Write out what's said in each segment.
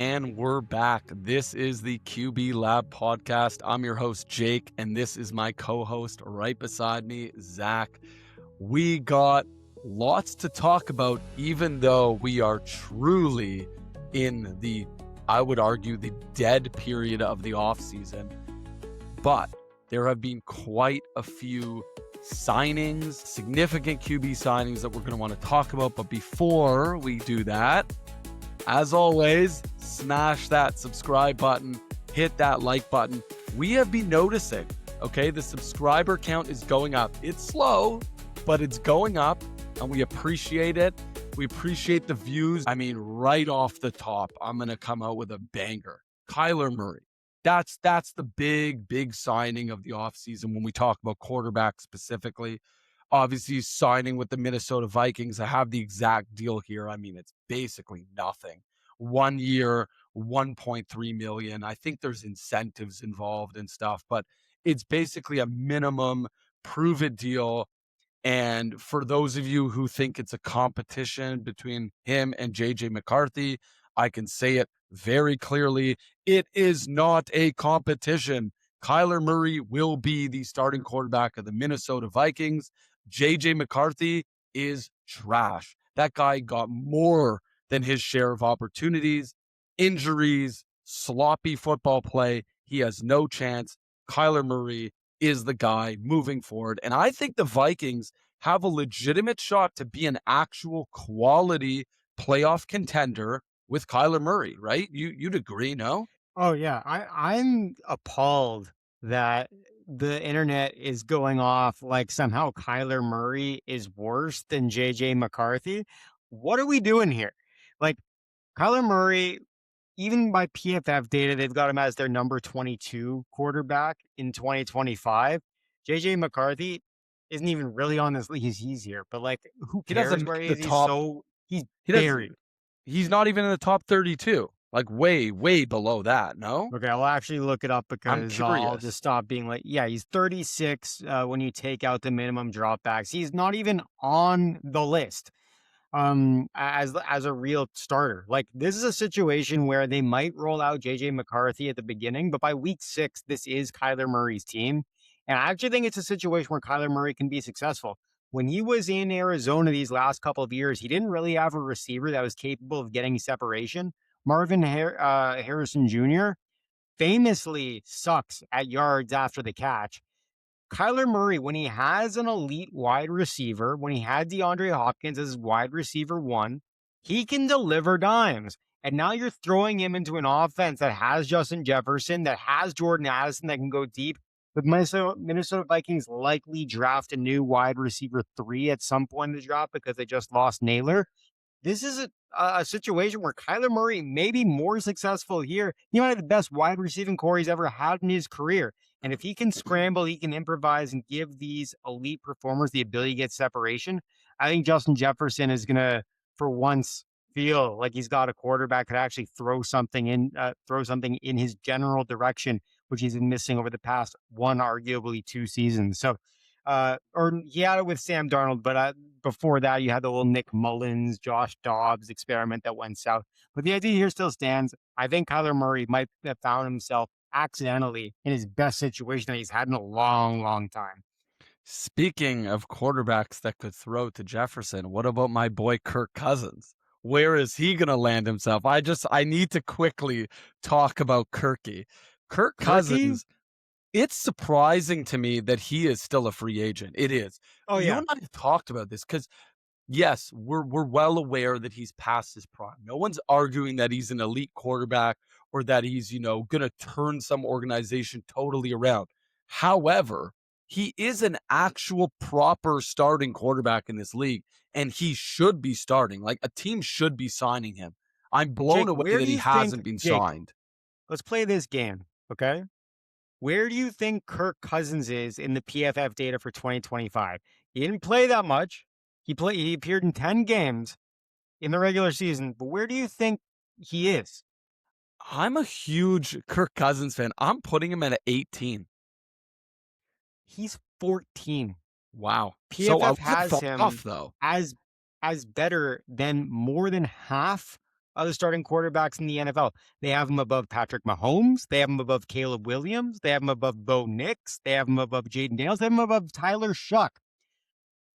And we're back. This is the QB Lab podcast. I'm your host, Jake, and this is my co-host right beside me, Zach. We got lots to talk about, even though we are truly in the, I would argue, the dead period of the offseason. But there have been quite a few signings, significant QB signings that we're going to want to talk about. But before we do that, as always, smash that subscribe button, hit that like button. We have been noticing, okay, the subscriber count is going up. It's slow, but it's going up, and we appreciate it. We appreciate the views. I mean, right off the top, I'm going to come out with a banger. Kyler Murray. That's the big signing of the offseason when we talk about quarterback specifically. Obviously, signing with the Minnesota Vikings. I have the exact deal here. I mean, it's basically nothing. 1 year, 1.3 million. I think there's incentives involved and stuff, but it's basically a minimum prove it deal. And for those of you who think it's a competition between him and JJ McCarthy, I can say it very clearly. It is not a competition. Kyler Murray will be the starting quarterback of the Minnesota Vikings. JJ McCarthy is trash. That guy got more than his share of opportunities, injuries, sloppy football play. He has no chance. Kyler Murray is the guy moving forward. And I think the Vikings have a legitimate shot to be an actual quality playoff contender with Kyler Murray, right? You'd agree, no? Oh yeah, I'm appalled that the internet is going off like somehow Kyler Murray is worse than JJ McCarthy. What are we doing here? Like Kyler Murray, even by PFF data, they've got him as their number 22 quarterback in 2025. JJ McCarthy isn't even really on this league. He's here, but like who He cares doesn't where make he the is? top. He's He does. buried. He's not even in the top 32. Like way below that. No, Okay, I'll actually look it up I'm because I'll just curious. stop being like, yeah, he's 36 when you take out the minimum dropbacks. He's not even on the list as a real starter. Like this is a situation where they might roll out JJ McCarthy at the beginning, but by week 6 this is Kyler Murray's team. And I actually think it's a situation where Kyler Murray can be successful. When he was in Arizona these last couple of years, he didn't really have a receiver that was capable of getting separation. Harrison Jr. famously sucks at yards after the catch. Kyler Murray, when he has an elite wide receiver, when he had DeAndre Hopkins as wide receiver 1, he can deliver dimes. And now you're throwing him into an offense that has Justin Jefferson, that has Jordan Addison that can go deep. The Minnesota Vikings likely draft a new wide receiver 3 at some point in the draft because they just lost Naylor. This is a situation where Kyler Murray may be more successful here. He might have the best wide receiving core he's ever had in his career. And if he can scramble, he can improvise and give these elite performers the ability to get separation. I think Justin Jefferson is going to, for once, feel like he's got a quarterback that actually throw something in his general direction, which he's been missing over the past arguably 2 seasons. So, or he had it with Sam Darnold, but before that, you had the little Nick Mullins, Josh Dobbs experiment that went south. But the idea here still stands. I think Kyler Murray might have found himself accidentally in his best situation that he's had in a long time. Speaking of quarterbacks that could throw to Jefferson, what about my boy Kirk Cousins? Where is he going to land himself? I need to quickly talk about Kirky. Kirk Kirky? Cousins, it's surprising to me that he is still a free agent. It is. Oh, You yeah. and I have talked about this because, yes, we're well aware that he's past his prime. No one's arguing that he's an elite quarterback or that he's, going to turn some organization totally around. However, he is an actual proper starting quarterback in this league, and he should be starting. Like, a team should be signing him. I'm blown Jake, away where that do he you think, hasn't been Jake, signed. let's play this game, okay? Where do you think Kirk Cousins is in the PFF data for 2025? He didn't play that much. He appeared in 10 games in the regular season, but where do you think he is? I'm a huge Kirk Cousins fan. I'm putting him at 18. He's 14. Wow. So I PFF wasn't has far off, him though. as better than more than half other starting quarterbacks in the NFL. They have him above Patrick Mahomes. They have him above Caleb Williams. They have him above Bo Nix. They have him above Jaden Daniels. They have him above Tyler Shuck.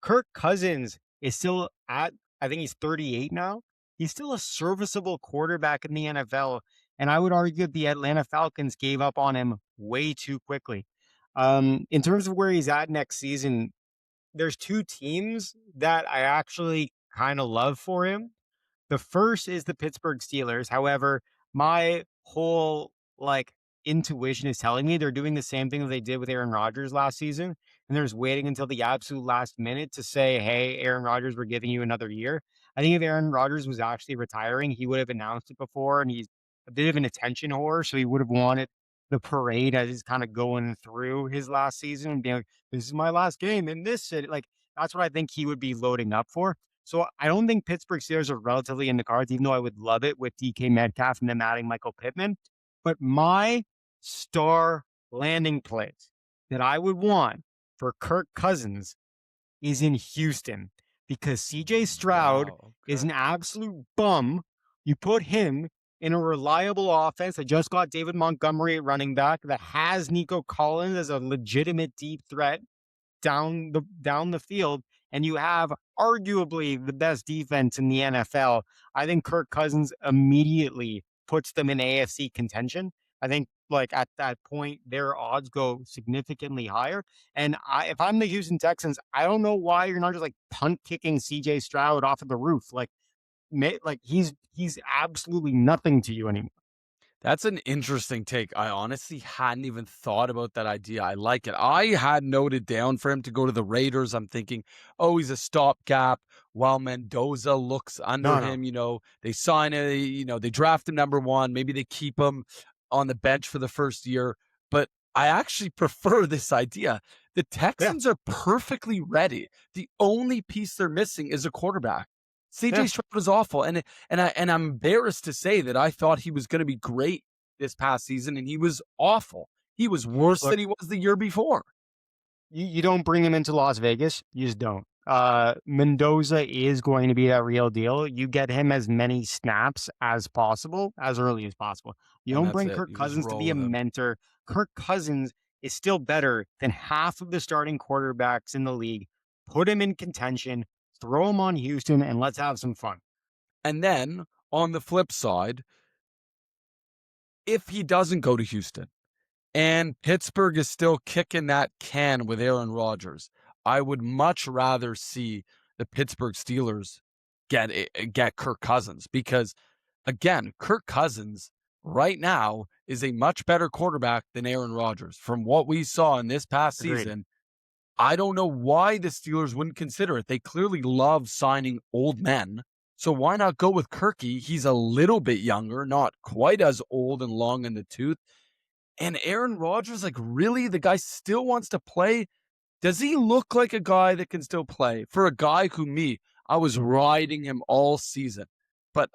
Kirk Cousins is still I think he's 38 now. He's still a serviceable quarterback in the NFL. And I would argue the Atlanta Falcons gave up on him way too quickly. In terms of where he's at next season, there's two teams that I actually kind of love for him. The first is the Pittsburgh Steelers. However, my whole intuition is telling me they're doing the same thing that they did with Aaron Rodgers last season. And they're just waiting until the absolute last minute to say, hey, Aaron Rodgers, we're giving you another year. I think if Aaron Rodgers was actually retiring, he would have announced it before. And he's a bit of an attention whore. So he would have wanted the parade as he's kind of going through his last season and being like, this is my last game in this city. That's what I think he would be loading up for. So I don't think Pittsburgh Steelers are relatively in the cards, even though I would love it with DK Metcalf and them adding Michael Pittman. But my star landing place that I would want for Kirk Cousins is in Houston because CJ Stroud is an absolute bum. You put him in a reliable offense that just got David Montgomery at running back, that has Nico Collins as a legitimate deep threat down the field, and you have arguably the best defense in the NFL. I think Kirk Cousins immediately puts them in AFC contention. I think at that point, their odds go significantly higher. And if I'm the Houston Texans, I don't know why you're not just punt kicking CJ Stroud off of the roof. He's absolutely nothing to you anymore. That's an interesting take. I honestly hadn't even thought about that idea. I like it. I had noted down for him to go to the Raiders. I'm thinking, oh, he's a stopgap while Mendoza looks under him. They sign they draft him number 1. Maybe they keep him on the bench for the first year. But I actually prefer this idea. The Texans are perfectly ready. The only piece they're missing is a quarterback. CJ Stroud was awful, and I'm embarrassed to say that I thought he was going to be great this past season, and he was awful. He was worse than he was the year before. You don't bring him into Las Vegas. You just don't. Mendoza is going to be that real deal. You get him as many snaps as possible, as early as possible. You don't bring Kirk Cousins to be a mentor. Kirk Cousins is still better than half of the starting quarterbacks in the league. Put him in contention. Throw him on Houston and let's have some fun. And then on the flip side, if he doesn't go to Houston and Pittsburgh is still kicking that can with Aaron Rodgers, I would much rather see the Pittsburgh Steelers get Kirk Cousins because, again, Kirk Cousins right now is a much better quarterback than Aaron Rodgers. From what we saw in this past season, I don't know why the Steelers wouldn't consider it. They clearly love signing old men. So why not go with Kirky? He's a little bit younger, not quite as old and long in the tooth. And Aaron Rodgers, really, the guy still wants to play. Does he look like a guy that can still play? For a guy who I was riding him all season. But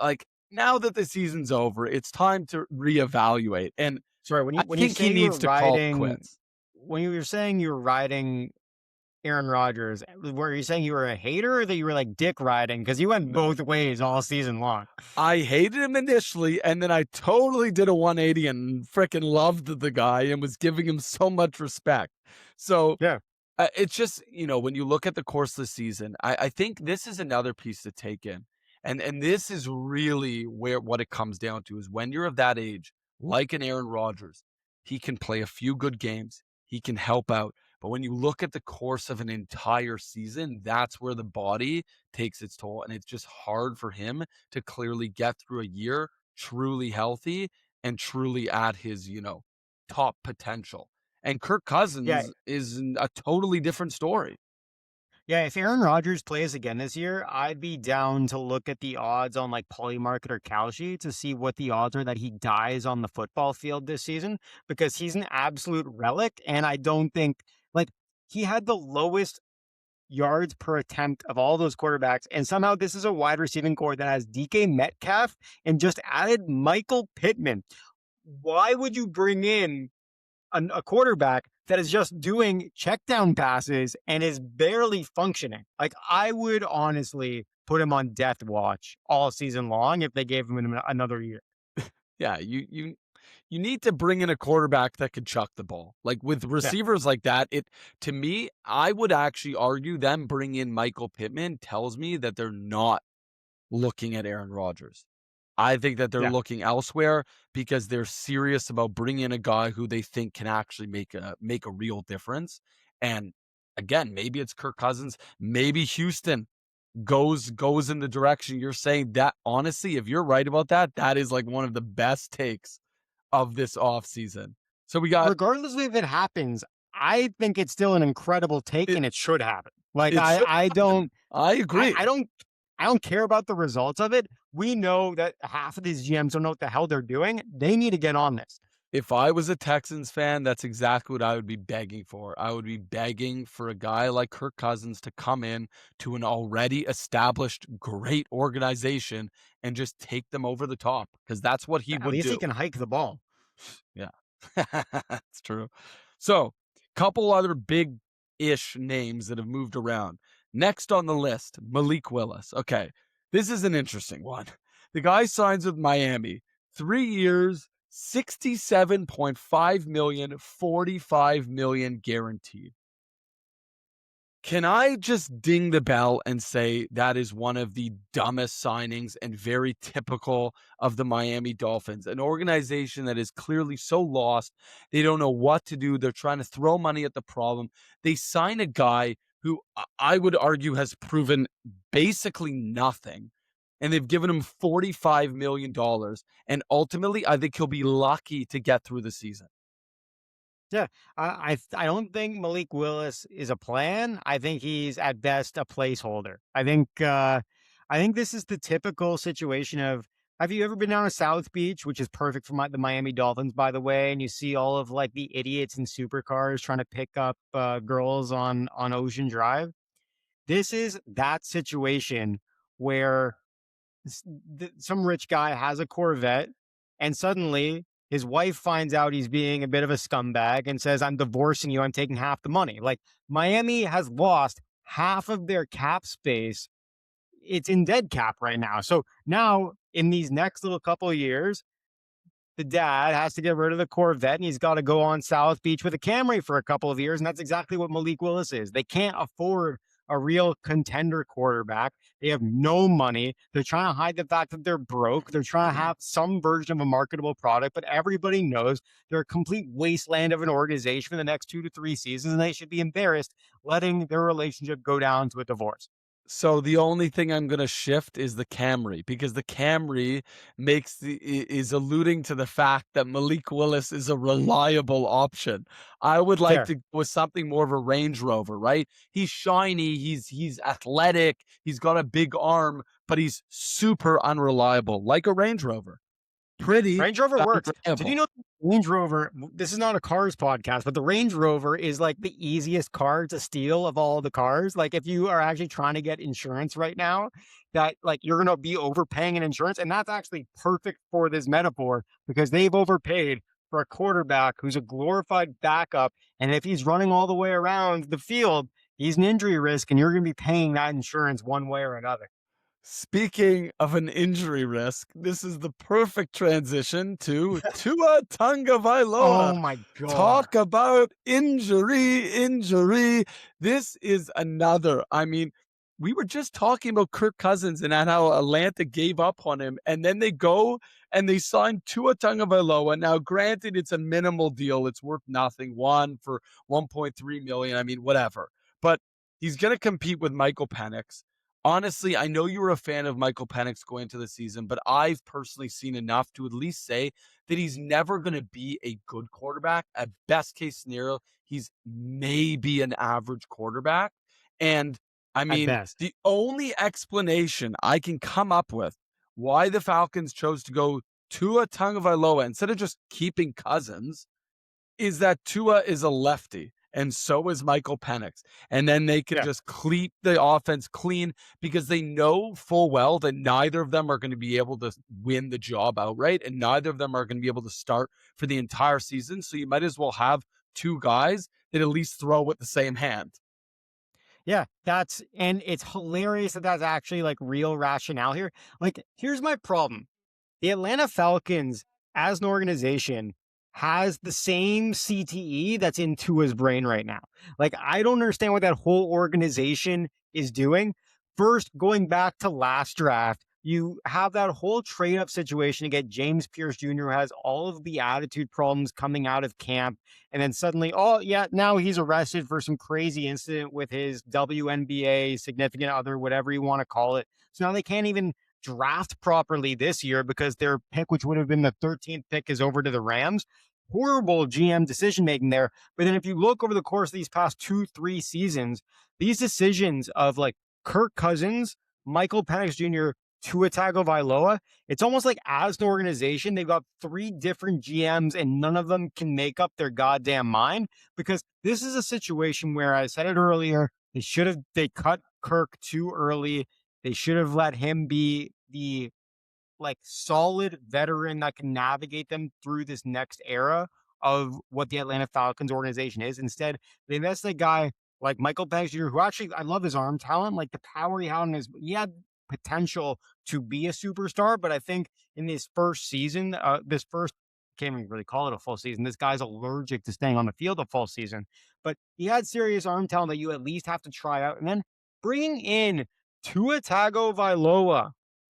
now that the season's over, it's time to reevaluate. And sorry, when you think he needs to call quits. When you were saying you were riding Aaron Rodgers, were you saying you were a hater or that you were dick riding? Because you went both ways all season long. I hated him initially, and then I totally did a 180 and freaking loved the guy and was giving him so much respect. So it's just, when you look at the course of the season, I think this is another piece to take in. And this is really what it comes down to is when you're of that age, like an Aaron Rodgers, he can play a few good games. He can help out. But when you look at the course of an entire season, that's where the body takes its toll. And it's just hard for him to clearly get through a year truly healthy and truly at his, top potential. And Kirk Cousins is a totally different story. Yeah, if Aaron Rodgers plays again this year, I'd be down to look at the odds on Polymarket or Kalshi to see what the odds are that he dies on the football field this season, because he's an absolute relic. And I don't think he had the lowest yards per attempt of all those quarterbacks. And somehow this is a wide receiving core that has DK Metcalf and just added Michael Pittman. Why would you bring in a quarterback that is just doing check down passes and is barely functioning. Like, I would honestly put him on death watch all season long if they gave him another year. Yeah, you need to bring in a quarterback that can chuck the ball. Like with Yeah. receivers like that, to me, I would actually argue them bringing in Michael Pittman tells me that they're not looking at Aaron Rodgers. I think that they're Yeah. looking elsewhere because they're serious about bringing in a guy who they think can actually make a real difference. And again, maybe it's Kirk Cousins, maybe Houston goes in the direction you're saying. That honestly, if you're right about that, that is like one of the best takes of this offseason. So we got Regardless of if it happens, I think it's still an incredible take it. and it should happen. Like, It should I happen. don't, I agree. I don't care about the results of it. We know that half of these GMs don't know what the hell they're doing. They need to get on this. If I was a Texans fan, that's exactly what I would be begging for. I would be begging for a guy like Kirk Cousins to come in to an already established great organization and just take them over the top because that's what he At would least he do. can hike the ball. Yeah, that's true. So, couple other big-ish names that have moved around. Next on the list, Malik Willis. Okay, this is an interesting one. The guy signs with Miami, 3 years, 67.5 million, 45 million guaranteed. Can I just ding the bell and say that is one of the dumbest signings and very typical of the Miami Dolphins, an organization that is clearly so lost. They don't know what to do. They're trying to throw money at the problem. They sign a guy who I would argue has proven basically nothing. And they've given him $45 million. And ultimately, I think he'll be lucky to get through the season. Yeah, I don't think Malik Willis is a plan. I think he's at best a placeholder. I think this is the typical situation of. Have you ever been down to South Beach, which is perfect for the Miami Dolphins, by the way, and you see all of like the idiots in supercars trying to pick up girls on Ocean Drive? This is that situation where some rich guy has a Corvette, and suddenly his wife finds out he's being a bit of a scumbag and says, "I'm divorcing you. I'm taking half the money." Like, Miami has lost half of their cap space. It's in dead cap right now. So now in these next little couple of years, the dad has to get rid of the Corvette and he's got to go on South Beach with a Camry for a couple of years. And that's exactly what Malik Willis is. They can't afford a real contender quarterback. They have no money. They're trying to hide the fact that they're broke. They're trying to have some version of a marketable product, but everybody knows they're a complete wasteland of an organization for the next 2 to 3 seasons. And they should be embarrassed letting their relationship go down to a divorce. So the only thing I'm going to shift is the Camry because the Camry is alluding to the fact that Malik Willis is a reliable option. I would like Fair. to go with something more of a Range Rover, right? He's shiny, he's athletic, he's got a big arm, but he's super unreliable, like a Range Rover. Pretty Range Rover works. Did you unreliable. know Range Rover, this is not a cars podcast, but the Range Rover is like the easiest car to steal of all the cars. Like, if you are actually trying to get insurance right now, that like you're going to be overpaying in insurance. And that's actually perfect for this metaphor because they've overpaid for a quarterback who's a glorified backup. And if he's running all the way around the field, he's an injury risk and you're going to be paying that insurance one way or another. Speaking of an injury risk, this is the perfect transition to Tua Tagovailoa. Oh my God. Talk about injury. This is another. I mean, we were just talking about Kirk Cousins and how Atlanta gave up on him, and then they go and they sign Tua Tagovailoa. Now, granted, it's a minimal deal; it's worth nothing. One for 1.3 million. I mean, whatever. But he's going to compete with Michael Penix. Honestly, I know you were a fan of Michael Penix going into the season, but I've personally seen enough to at least say that he's never going to be a good quarterback. At best case scenario, he's maybe an average quarterback. And I At mean, best. the only explanation I can come up with why the Falcons chose to go Tua Tagovailoa instead of just keeping Cousins is that Tua is a lefty and so is Michael Penix. And then they can just keep the offense clean because they know full well that neither of them are going to be able to win the job outright and neither of them are going to be able to start for the entire season. So you might as well have two guys that at least throw with the same hand. Yeah, and it's hilarious that that's actually like real rationale here. Like, here's my problem. The Atlanta Falcons, as an organization, has the same CTE that's in Tua's brain right now. Like, I don't understand what that whole organization is doing. First, going back to last draft, you have that whole trade up situation to get James Pierce Jr., who has all of the attitude problems coming out of camp. And then suddenly, oh, yeah, now he's arrested for some crazy incident with his WNBA significant other, whatever you want to call it. So now they can't even draft properly this year because their pick, which would have been the 13th pick, is over to the Rams. Horrible GM decision making there. But then if you look over the course of these past 2-3 seasons, these decisions of like Kirk Cousins, Michael Penix Jr., Tua Tagovailoa, it's almost like as an organization, they've got 3 different GMs and none of them can make up their goddamn mind, because this is a situation where, I said it earlier, they cut Kirk too early. They should have let him be the like solid veteran that can navigate them through this next era of what the Atlanta Falcons organization is. Instead, they invest in a guy like Michael Penix Jr., who actually, I love his arm talent, like the power he had potential to be a superstar. But I think in this first season, can't even really call it a full season. This guy's allergic to staying on the field a full season, but he had serious arm talent that you at least have to try out. And then bringing in Tua Tagovailoa,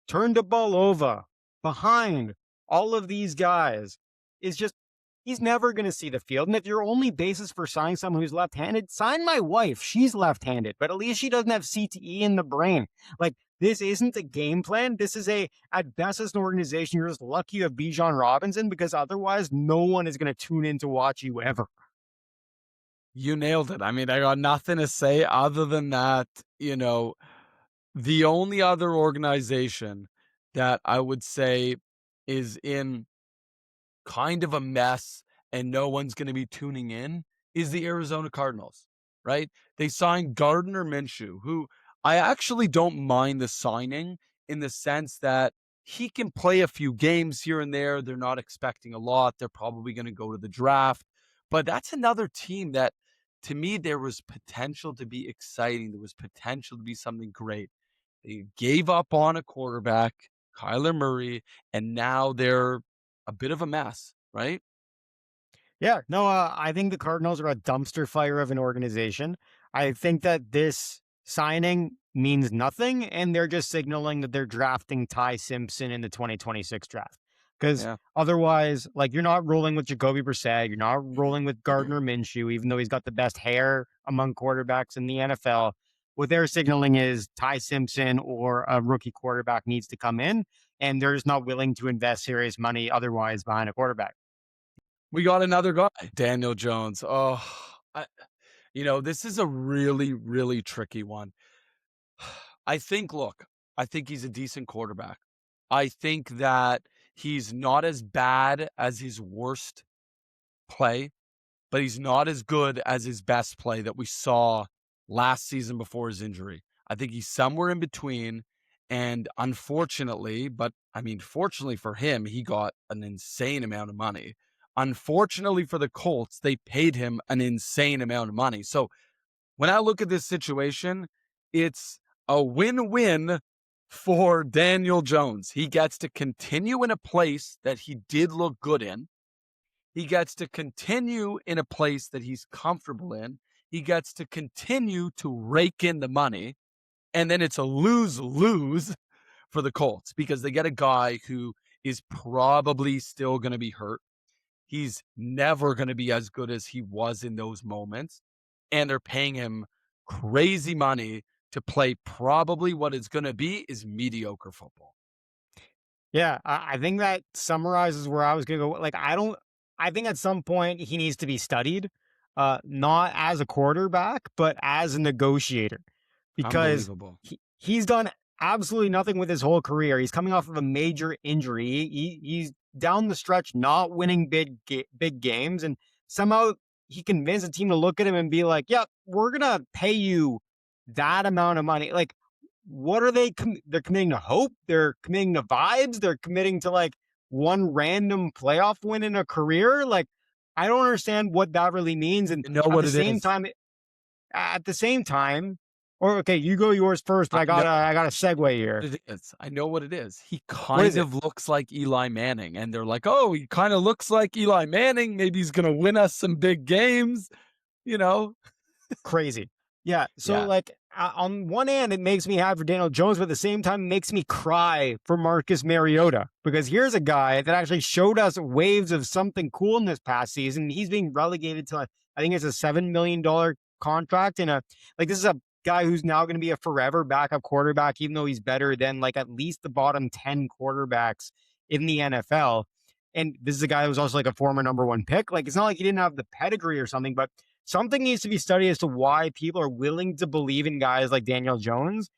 turn the ball over behind all of these guys is just, he's never going to see the field. And if your only basis for signing someone who's left-handed, sign my wife. She's left-handed, but at least she doesn't have CTE in the brain. Like, this isn't a game plan. This is at best, as an organization, you're just lucky you have Bijan Robinson, because otherwise no one is going to tune in to watch you ever. You nailed it. I mean, I got nothing to say other than that, the only other organization that I would say is in kind of a mess and no one's going to be tuning in is the Arizona Cardinals, right? They signed Gardner Minshew, who I actually don't mind the signing in the sense that he can play a few games here and there. They're not expecting a lot. They're probably going to go to the draft. But that's another team that, to me, there was potential to be exciting. There was potential to be something great. They gave up on a quarterback, Kyler Murray, and now they're a bit of a mess, right? Yeah, no, I think the Cardinals are a dumpster fire of an organization. I think that this signing means nothing, and they're just signaling that they're drafting Ty Simpson in the 2026 draft. Because otherwise, like, you're not rolling with Jacoby Brissett, you're not rolling with Gardner Minshew, even though he's got the best hair among quarterbacks in the NFL. What they're signaling is Ty Simpson or a rookie quarterback needs to come in, and they're just not willing to invest serious money otherwise behind a quarterback. We got another guy, Daniel Jones. Oh, this is a really, really tricky one. I think he's a decent quarterback. I think that he's not as bad as his worst play, but he's not as good as his best play that we saw last season before his injury. I think he's somewhere in between. And unfortunately, but I mean, fortunately for him, he got an insane amount of money. Unfortunately for the Colts, they paid him an insane amount of money. So when I look at this situation, it's a win-win for Daniel Jones. He gets to continue in a place that he did look good in. He gets to continue in a place that he's comfortable in. He gets to continue to rake in the money. And then it's a lose-lose for the Colts because they get a guy who is probably still going to be hurt. He's never going to be as good as he was in those moments. And they're paying him crazy money to play probably what it's going to be is mediocre football. Yeah, I think that summarizes where I was going to go. Like, I think at some point he needs to be studied, not as a quarterback, but as a negotiator, because he's done absolutely nothing with his whole career. He's coming off of a major injury. He's down the stretch not winning big games, and somehow he convinced a team to look at him and be like, yeah, we're going to pay you that amount of money. Like, what are they? They're committing to hope. They're committing to vibes. They're committing to like one random playoff win in a career. Like, I don't understand what that really means. And You know what it is. at the same time, or okay, you go yours first, but I got a segue here. It is. I know what it is. He What is kind it? of looks like Eli Manning, and they're like, "Oh, he kind of looks like Eli Manning. Maybe he's gonna win us some big games." You know? Crazy. Yeah. So Yeah. like on one hand, it makes me happy for Daniel Jones, but at the same time, it makes me cry for Marcus Mariota, because here's a guy that actually showed us waves of something cool in this past season. He's being relegated to, I think it's a $7 million contract, and this is a guy who's now going to be a forever backup quarterback, even though he's better than like at least the bottom 10 quarterbacks in the NFL. And this is a guy who was also like a former number one pick. Like, it's not like he didn't have the pedigree or something, but something needs to be studied as to why people are willing to believe in guys like Daniel Jones.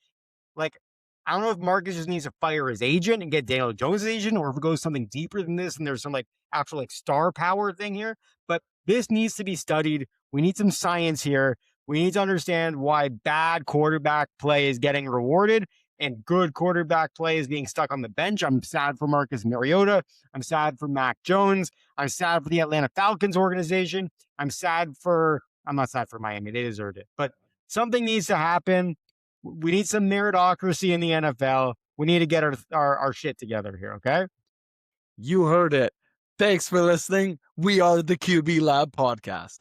Like, I don't know if Marcus just needs to fire his agent and get Daniel Jones' agent, or if it goes something deeper than this and there's some like actual like star power thing here. But this needs to be studied. We need some science here. We need to understand why bad quarterback play is getting rewarded and good quarterback play is being stuck on the bench. I'm sad for Marcus Mariota. I'm sad for Mac Jones. I'm sad for the Atlanta Falcons organization. I'm not sad for Miami. They deserved it. But something needs to happen. We need some meritocracy in the NFL. We need to get our shit together here, okay? You heard it. Thanks for listening. We are the QB Lab Podcast.